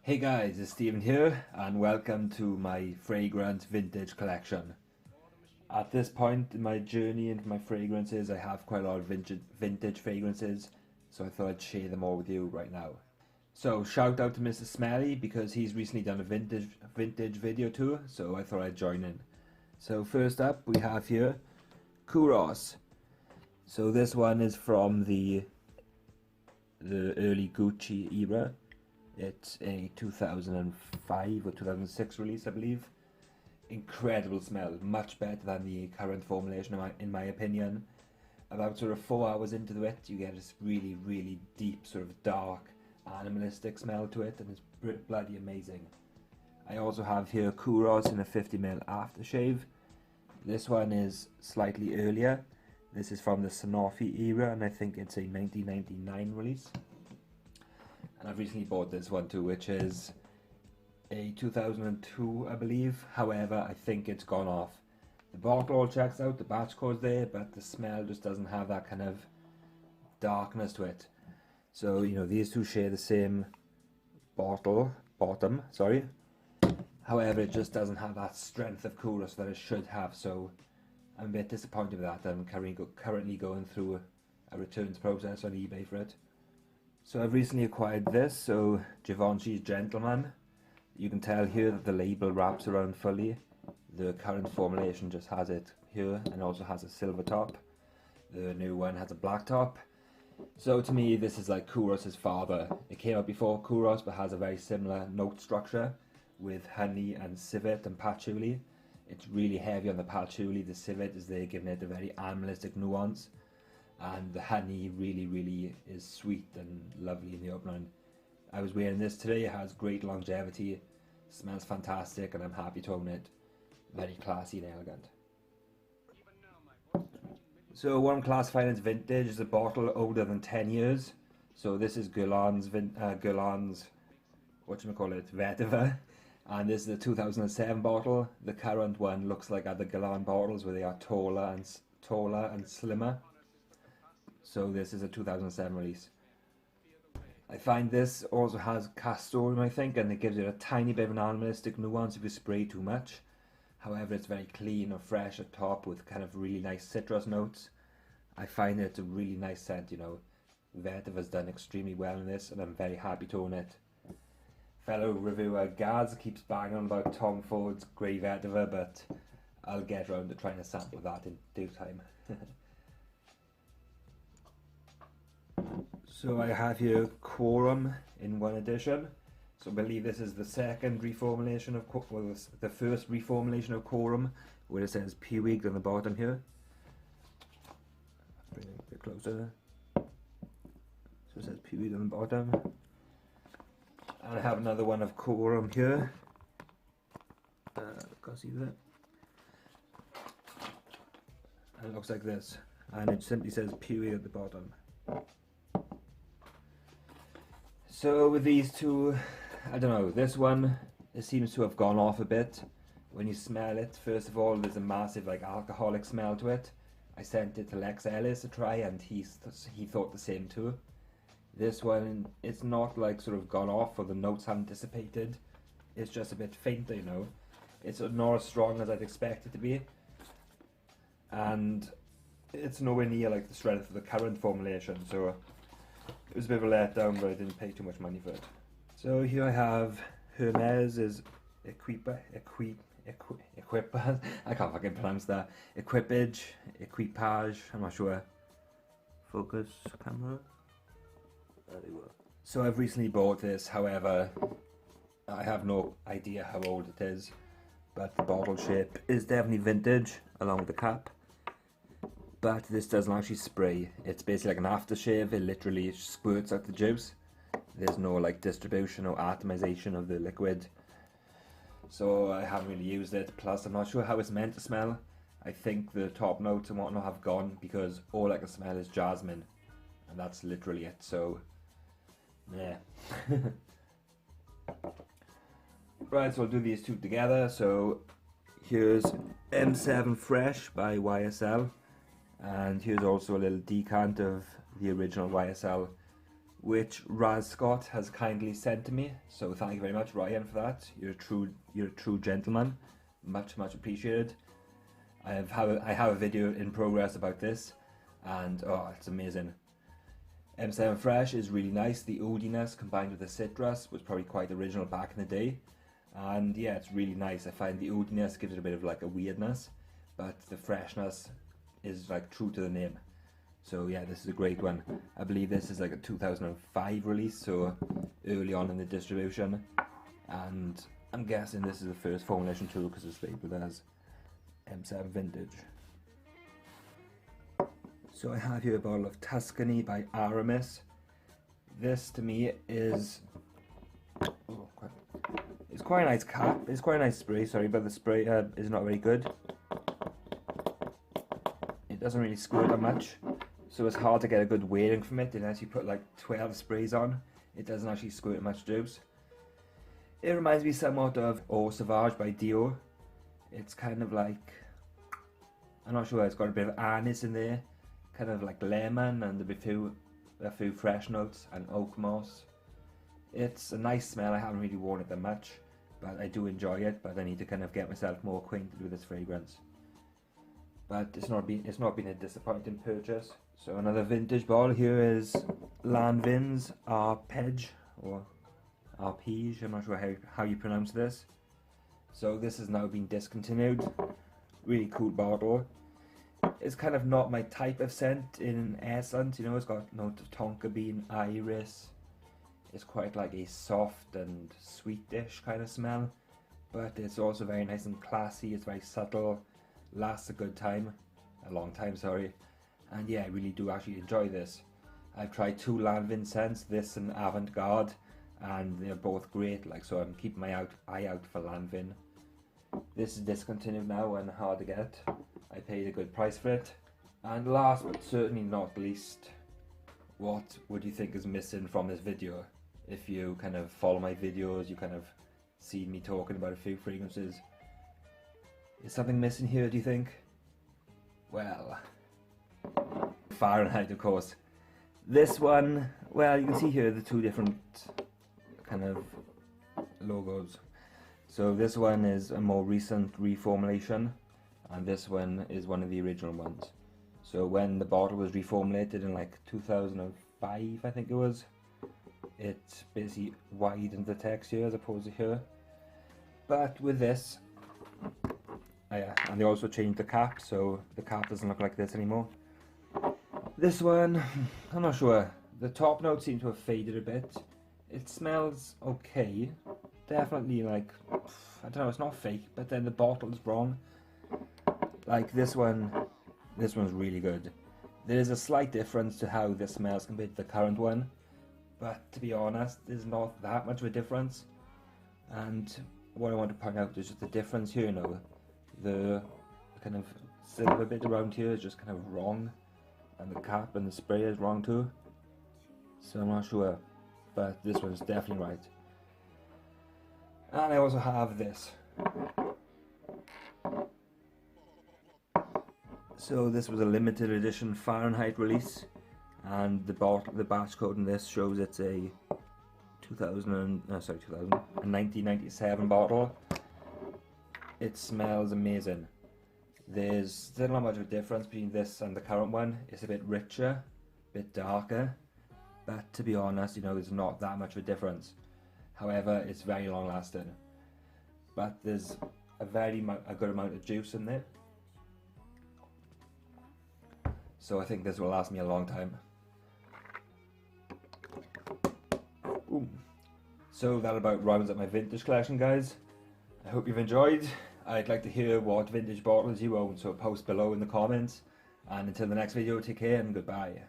Hey guys, it's Steven here and welcome to my fragrance vintage collection. At this point in my journey into my fragrances, I have quite a lot of vintage fragrances, so I thought I'd share them all with you right now. So shout out to Mr. Smelly because he's recently done a vintage video too, so I thought I'd join in. So first up we have here Kouros. So this one is from the early Gucci era. It's a 2005 or 2006 release, I believe. Incredible smell, much better than the current formulation in my opinion. About sort of 4 hours into it, you get this really, really deep, sort of dark, animalistic smell to it, and it's bloody amazing. I also have here Kouros in a 50ml aftershave. This one is slightly earlier. This is from the Sanofi era, and I think it's a 1999 release. And I've recently bought this one too, which is a 2002, I believe. However, I think it's gone off. The bottle all checks out, the batch code's there, but the smell just doesn't have that kind of darkness to it. So, you know, these two share the same bottom, sorry. However, it just doesn't have that strength of Kouros that it should have, so I'm a bit disappointed with that. I'm currently going through a returns process on eBay for it. So I've recently acquired this, so Davonte Gentleman. You can tell here that the label wraps around fully. The current formulation just has it here and also has a silver top. The new one has a black top. So to me this is like Kouros' father. It came out before Kouros but has a very similar note structure with honey and civet and patchouli. It's really heavy on the patchouli. The civet is there giving it a very animalistic nuance. And the honey really is sweet and lovely in the opening. I was wearing this today. It has great longevity, smells fantastic, and I'm happy to own it. Very classy and elegant. So what I'm classifying as vintage is a bottle older than 10 years. So this is Guerlain's Vetiver, and this is a 2007 bottle. The current one looks like other Guerlain bottles where they are taller and slimmer. So this is a 2007 release. I find this also has castoreum, I think, and it gives it a tiny bit of an animalistic nuance if you spray too much. However, it's very clean or fresh at top with kind of really nice citrus notes. I find it's a really nice scent, you know. Vetiver's done extremely well in this, and I'm very happy to own it. Fellow reviewer Gaz keeps banging on about Tom Ford's Grey Vetiver, but I'll get around to trying to sample that in due time. So I have here Quorum in one edition. So I believe this is the second reformulation of the first reformulation of Quorum, where it says Puig on the bottom here. Bring it a bit closer. So it says Puig on the bottom. And I have another one of Quorum here. Can't see that. And it looks like this, and it simply says Puig at the bottom. So with these two, I don't know, this one, it seems to have gone off a bit. When you smell it, first of all, there's a massive like alcoholic smell to it. I sent it to Lex Ellis to try and he thought the same too. This one, it's not like sort of gone off or the notes haven't dissipated. It's just a bit fainter, you know. It's not as strong as I'd expect it to be. And it's nowhere near like the strength of the current formulation, so it was a bit of a letdown, but I didn't pay too much money for it. So here I have Hermes' Equipage, I can't fucking pronounce that. Equipage, I'm not sure. Focus, camera. There we go. So I've recently bought this, however, I have no idea how old it is, but the bottle shape is definitely vintage, along with the cap. But this doesn't actually spray. It's basically like an aftershave. It literally squirts out the juice. There's no like distribution or atomization of the liquid. So I haven't really used it. Plus I'm not sure how it's meant to smell. I think the top notes and whatnot have gone because all I can smell is jasmine. And that's literally it. So, yeah. Right, so I'll do these two together. So here's M7 Fresh by YSL. And here's also a little decant of the original YSL which Raz Scott has kindly sent to me. So thank you very much, Ryan, for that. You're a true gentleman. Much appreciated. I have a video in progress about this, and oh, it's amazing. M7 Fresh is really nice. The oudiness combined with the citrus was probably quite original back in the day, and yeah, it's really nice. I find the oudiness gives it a bit of like a weirdness, but the freshness is like true to the name. So yeah, this is a great one. I believe this is like a 2005 release, so early on in the distribution, and I'm guessing this is the first formulation too, because it's labelled as M7 Vintage. So I have here a bottle of Tuscany by Aramis. This to me is, it's quite a nice cap, it's quite a nice spray, sorry, but the spray is not very good. It doesn't really squirt that much, so it's hard to get a good weighting from it unless you put like 12 sprays on. It doesn't actually squirt much juice. It reminds me somewhat of Eau Sauvage by Dio. It's kind of like, I'm not sure, it's got a bit of anise in there, kind of like lemon and a few fresh notes and oak moss. It's a nice smell. I haven't really worn it that much, but I do enjoy it, but I need to kind of get myself more acquainted with this fragrance. But it's not been a disappointing purchase. So another vintage bottle here is Lanvin's Arpege, or Arpege, I'm not sure how you pronounce this. So this has now been discontinued. Really cool bottle. It's kind of not my type of scent in essence, you know, it's got notes of tonka bean, iris. It's quite like a soft and sweetish kind of smell, but it's also very nice and classy. It's very subtle, lasts a good time, a long time, sorry. And yeah, I really do actually enjoy this. I've tried two Lanvin scents, this and Avant-Garde, and they're both great, like, so I'm keeping my eye out for Lanvin. This is discontinued now and hard to get. I paid a good price for it. And last but certainly not least, what would you think is missing from this video? If you kind of follow my videos, you kind of see me talking about a few fragrances. Is something missing here, do you think? Well, Fahrenheit, of course. This one, well, you can see here the two different kind of logos. So this one is a more recent reformulation, and this one is one of the original ones. So when the bottle was reformulated in like 2005, I think it was, it basically widened the text here as opposed to here. But with this, and they also changed the cap, so the cap doesn't look like this anymore. This one, I'm not sure. The top notes seem to have faded a bit. It smells okay. Definitely like, I don't know, it's not fake, but then the bottle's wrong. Like this one's really good. There is a slight difference to how this smells compared to the current one, but to be honest, there's not that much of a difference. And what I want to point out is just the difference here, you know, the kind of silver bit around here is just kind of wrong, and the cap and the spray is wrong too. So I'm not sure, but this one's definitely right. And I also have this. So this was a limited edition Fahrenheit release, and the batch code in this shows it's a 1997 bottle. It smells amazing. There's still not much of a difference between this and the current one. It's a bit richer, a bit darker, but to be honest, you know, there's not that much of a difference. However, it's very long lasting, but there's a good amount of juice in there, so I think this will last me a long time. Ooh. So that about rounds up my vintage collection, guys. I hope you've enjoyed. I'd like to hear what vintage bottles you own, so post below in the comments, and until the next video, take care and goodbye.